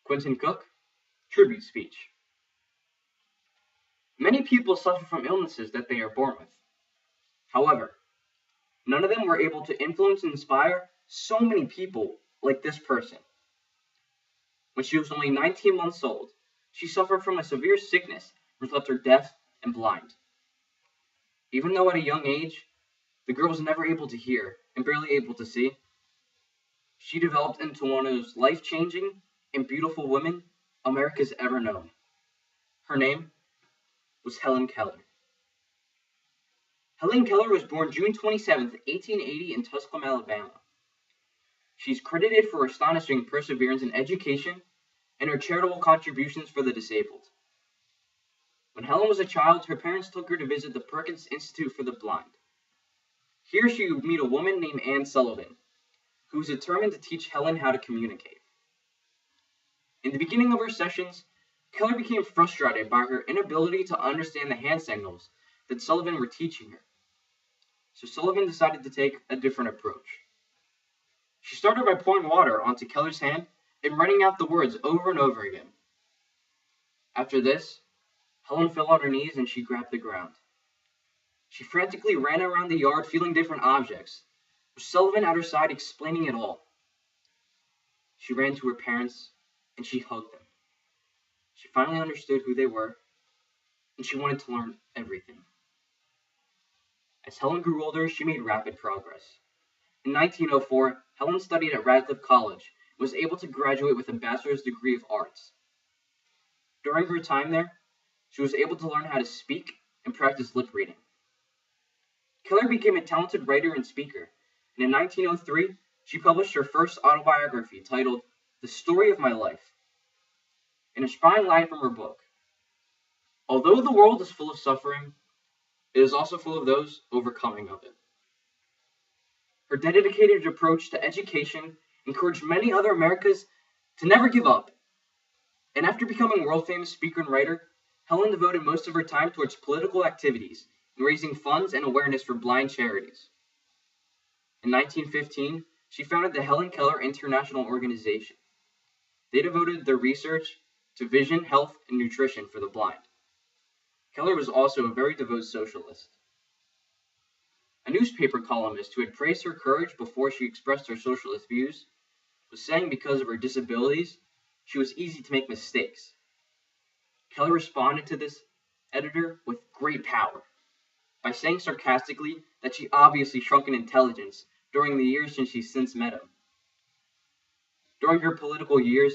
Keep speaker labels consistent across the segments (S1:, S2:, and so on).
S1: Quenton Koch, tribute speech. Many people suffer from illnesses that they are born with. However, none of them were able to influence and inspire so many people like this person. When she was only 19 months old, she suffered from a severe sickness which left her deaf and blind. Even though at a young age, the girl was never able to hear and barely able to see, she developed into one of those life-changing and beautiful women America's ever known. Her name was Helen Keller. Helen Keller was born June 27, 1880 in Tusculum, Alabama. She's credited for her astonishing perseverance in education and her charitable contributions for the disabled. When Helen was a child, her parents took her to visit the Perkins Institute for the Blind. Here she would meet a woman named Anne Sullivan, who was determined to teach Helen how to communicate. In the beginning of her sessions, Keller became frustrated by her inability to understand the hand signals that Sullivan were teaching her. So Sullivan decided to take a different approach. She started by pouring water onto Keller's hand and writing out the words over and over again. After this, Helen fell on her knees and she grabbed the ground. She frantically ran around the yard feeling different objects, with Sullivan at her side explaining it all. She ran to her parents and she hugged them. She finally understood who they were, and she wanted to learn everything. As Helen grew older, she made rapid progress. In 1904, Helen studied at Radcliffe College and was able to graduate with a bachelor's degree of arts. During her time there, she was able to learn how to speak and practice lip reading. Keller became a talented writer and speaker, and in 1903, she published her first autobiography titled The Story of My Life. An inspiring line from her book: "Although the world is full of suffering, it is also full of those overcoming of it." Her dedicated approach to education encouraged many other Americans to never give up. And after becoming a world-famous speaker and writer, Helen devoted most of her time towards political activities and raising funds and awareness for blind charities. In 1915, she founded the Helen Keller International Organization. They devoted their research to vision, health, and nutrition for the blind. Keller was also a very devout socialist. A newspaper columnist who had praised her courage before she expressed her socialist views was saying because of her disabilities, she was easy to make mistakes. Keller responded to this editor with great power by saying sarcastically that she obviously shrunk in intelligence during the years since she since met him. During her political years,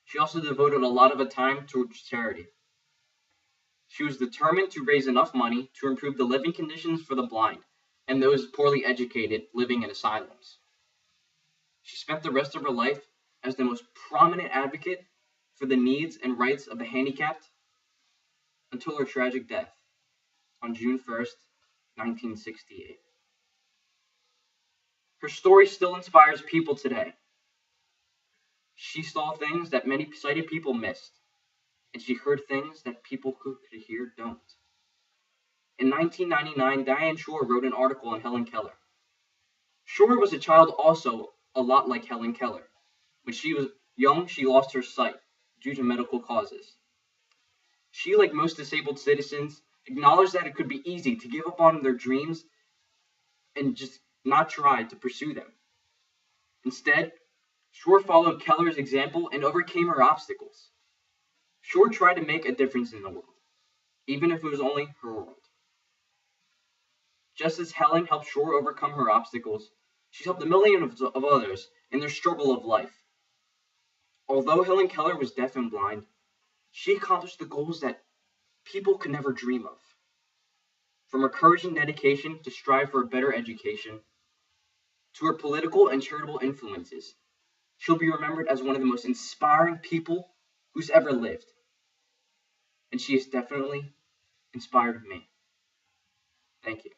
S1: she also devoted a lot of her time towards charity. She was determined to raise enough money to improve the living conditions for the blind and those poorly educated living in asylums. She spent the rest of her life as the most prominent advocate for the needs and rights of the handicapped until her tragic death on June 1st, 1968. Her story still inspires people today. She saw things that many sighted people missed, and she heard things that people who could hear don't. In 1999, Diane Shore wrote an article on Helen Keller. Shore was a child also a lot like Helen Keller. When she was young, she lost her sight due to medical causes. She, like most disabled citizens, acknowledged that it could be easy to give up on their dreams and just not try to pursue them. Instead, Shore followed Keller's example and overcame her obstacles. Shore tried to make a difference in the world, even if it was only her world. Just as Helen helped Shore overcome her obstacles, she helped a million of others in their struggle of life. Although Helen Keller was deaf and blind, she accomplished the goals that people could never dream of. From her courage and dedication to strive for a better education, to her political and charitable influences, she'll be remembered as one of the most inspiring people who's ever lived. And she has definitely inspired me. Thank you.